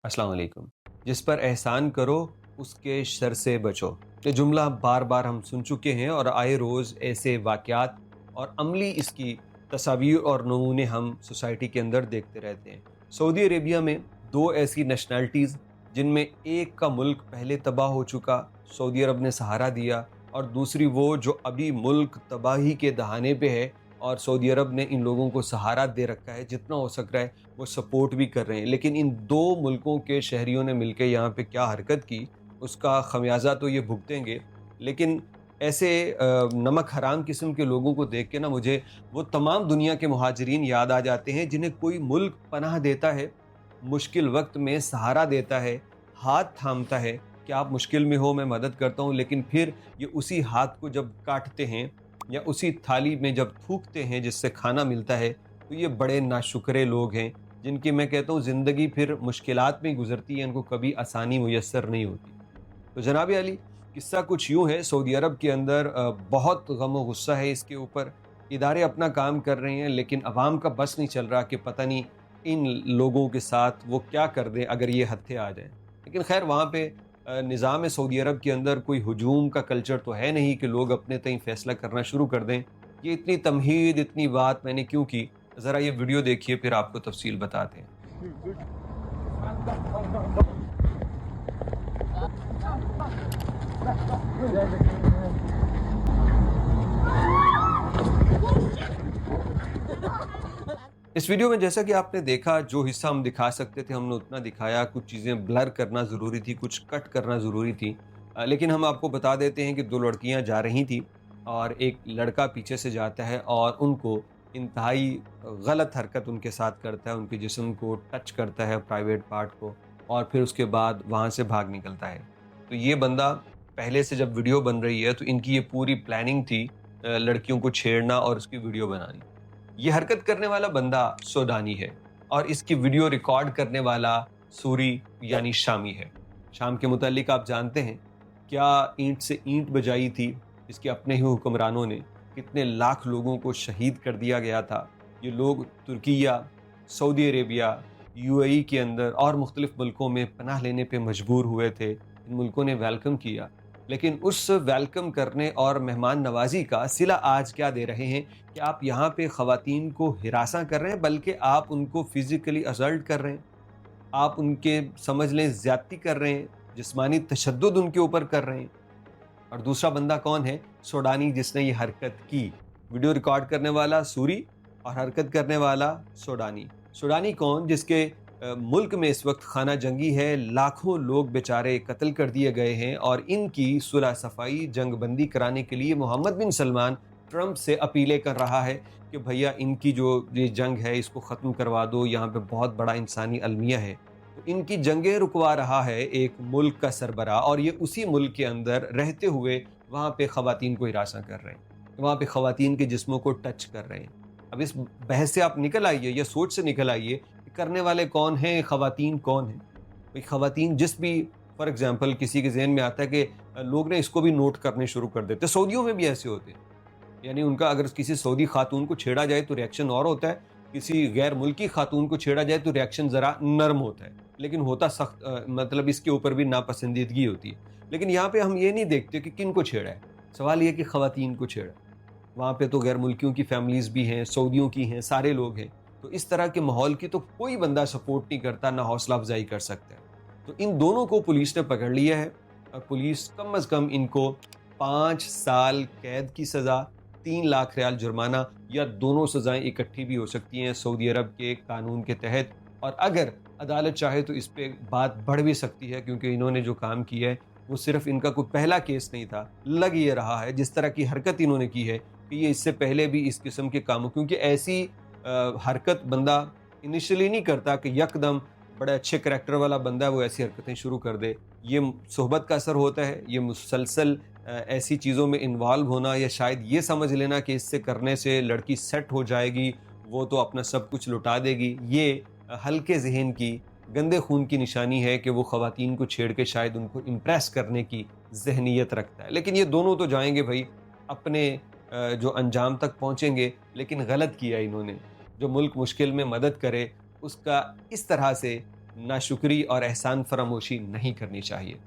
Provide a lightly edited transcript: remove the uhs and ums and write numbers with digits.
अस्सलाम वालेकुम। जिस पर एहसान करो उसके शर से बचो। ये जुमला बार बार हम सुन चुके हैं और आए रोज़ ऐसे वाक़यात और अमली इसकी तस्वीर और नमूने हम सोसाइटी के अंदर देखते रहते हैं। सऊदी अरेबिया में दो ऐसी नेशनैलिटीज़ जिनमें एक का मुल्क पहले तबाह हो चुका, सऊदी अरब ने सहारा दिया, और दूसरी वो जो अभी मुल्क तबाही के दहाने पे है और सऊदी अरब ने इन लोगों को सहारा दे रखा है, जितना हो सक रहा है वो सपोर्ट भी कर रहे हैं। लेकिन इन दो मुल्कों के शहरियों ने मिलकर यहाँ पे क्या हरकत की, उसका खमियाजा तो ये भुगतेंगे। लेकिन ऐसे नमक हराम किस्म के लोगों को देख के ना मुझे वो तमाम दुनिया के मुहाजिरीन याद आ जाते हैं जिन्हें कोई मुल्क पनाह देता है, मुश्किल वक्त में सहारा देता है, हाथ थामता है कि आप मुश्किल में हो, मैं मदद करता हूँ, लेकिन फिर ये उसी हाथ को जब काटते हैं या उसी थाली में जब थूकते हैं जिससे खाना मिलता है, तो ये बड़े नाशुक्रे लोग हैं जिनकी मैं कहता हूँ ज़िंदगी फिर मुश्किलात में गुजरती है, इनको कभी आसानी मुयस्सर नहीं होती। तो जनाब अली, किस्सा कुछ यूँ है, सऊदी अरब के अंदर बहुत गम और गुस्सा है इसके ऊपर। इदारे अपना काम कर रहे हैं लेकिन अवाम का बस नहीं चल रहा कि पता नहीं इन लोगों के साथ वो क्या कर दें अगर ये हत्थे आ जाएँ। लेकिन ख़ैर वहाँ पे निज़ाम सऊदी अरब के अंदर कोई हुजूम का कल्चर तो है नहीं कि लोग अपने तय फ़ैसला करना शुरू कर दें। ये इतनी तमहीद, इतनी बात मैंने क्यों की? ज़रा ये वीडियो देखिए फिर आपको तफ़सील बताते हैं। इस वीडियो में जैसा कि आपने देखा, जो हिस्सा हम दिखा सकते थे हमने उतना दिखाया, कुछ चीज़ें ब्लर करना ज़रूरी थी, कुछ कट करना ज़रूरी थी। लेकिन हम आपको बता देते हैं कि 2 लड़कियाँ जा रही थीं और एक लड़का पीछे से जाता है और उनको इंतहाई गलत हरकत उनके साथ करता है, उनके जिस्म को टच करता है, प्राइवेट पार्ट को, और फिर उसके बाद वहाँ से भाग निकलता है। तो ये बंदा पहले से, जब वीडियो बन रही है तो इनकी ये पूरी प्लानिंग थी लड़कियों को छेड़ना और उसकी वीडियो बनानी। ये हरकत करने वाला बंदा सोडानी है और इसकी वीडियो रिकॉर्ड करने वाला सूरी यानी शामी है। शाम के मुतालिक आप जानते हैं क्या ईंट से ईंट बजाई थी इसके अपने ही हुक्मरानों ने, कितने लाख लोगों को शहीद कर दिया गया था। ये लोग तुर्किया, सऊदी अरेबिया, यूएई के अंदर और मुख्तलिफ मुल्कों में पनाह लेने पे मजबूर हुए थे। इन मुल्कों ने वेलकम किया, लेकिन उस वेलकम करने और मेहमान नवाजी का सिला आज क्या दे रहे हैं कि आप यहाँ पे ख़वातीन को हिरासा कर रहे हैं, बल्कि आप उनको फिज़िकली असल्ट कर रहे हैं, आप उनके समझ लें ज़्यादती कर रहे हैं, जिस्मानी तशद्दुद उनके ऊपर कर रहे हैं। और दूसरा बंदा कौन है? सोडानी, जिसने ये हरकत की। वीडियो रिकॉर्ड करने वाला सूरी और हरकत करने वाला सोडानी। सोडानी कौन? जिसके मुल्क में इस वक्त खाना जंगी है, लाखों लोग बेचारे कत्ल कर दिए गए हैं और इनकी सुलह सफाई, जंग बंदी कराने के लिए मोहम्मद बिन सलमान ट्रंप से अपीलें कर रहा है कि भैया इनकी जो ये जंग है इसको ख़त्म करवा दो, यहाँ पे बहुत बड़ा इंसानी अलमिया है। तो इनकी जंगें रुकवा रहा है एक मुल्क का सरबराह, और ये उसी मुल्क के अंदर रहते हुए वहाँ पे ख़वातीन को हिरासा कर रहे हैं, वहाँ पे ख़वातीन के जिस्मों को टच कर रहे हैं। अब इस बहस से आप निकल आइए या सोच से निकल आइए कि करने वाले कौन हैं, ख़वातीन कौन हैं? भाई ख़वातीन जिस भी, फॉर एग्ज़ाम्पल किसी के ज़हन में आता है कि लोग ना इसको भी नोट करने शुरू कर देते हैं। सऊदियों में भी ऐसे होते हैं। यानी उनका अगर किसी सऊदी खातून को छेड़ा जाए तो रिएक्शन और होता है, किसी गैर मुल्की खातून को छेड़ा जाए तो रिएक्शन ज़रा नरम होता है, लेकिन होता सख्त, मतलब इसके ऊपर भी नापसंदीदगी होती है। लेकिन यहाँ पे हम ये नहीं देखते कि किन को छेड़ा है, सवाल ये कि ख़वातीन को छेड़ा। वहाँ पे तो गैर मुल्कियों की फैमिलीज़ भी हैं, सऊदियों की हैं, सारे लोग हैं। तो इस तरह के माहौल की तो कोई बंदा सपोर्ट नहीं करता, ना हौसला अफजाई कर सकता है। तो इन दोनों को पुलिस ने पकड़ लिया है और पुलिस कम अज़ कम इनको 5 साल कैद की सज़ा, 3 लाख रियाल जुर्माना, या दोनों सज़ाएं इकट्ठी भी हो सकती हैं सऊदी अरब के कानून के तहत। और अगर अदालत चाहे तो इस पे बात बढ़ भी सकती है, क्योंकि इन्होंने जो काम किया है वो सिर्फ इनका कोई पहला केस नहीं था। लग ये रहा है जिस तरह की हरकत इन्होंने की है कि ये इससे पहले भी इस किस्म के कामों, क्योंकि ऐसी हरकत बंदा इनिशियली नहीं करता कि यकदम बड़े अच्छे करैक्टर वाला बंदा है वो ऐसी हरकतें शुरू कर दे। ये सोहबत का असर होता है, ये मुसलसल ऐसी चीज़ों में इन्वॉल्व होना, या शायद ये समझ लेना कि इससे करने से लड़की सेट हो जाएगी, वो तो अपना सब कुछ लुटा देगी। ये हल्के ज़हन की, गंदे खून की निशानी है कि वो ख़वातीन को छेड़ के शायद उनको इम्प्रेस करने की ज़हनीत रखता है। लेकिन ये दोनों तो जाएंगे भाई अपने जो अंजाम तक पहुँचेंगे, लेकिन गलत किया इन्होंने। जो मुल्क मुश्किल में मदद करे उसका इस तरह से नाशुक्री और एहसान फरामोशी नहीं करनी चाहिए।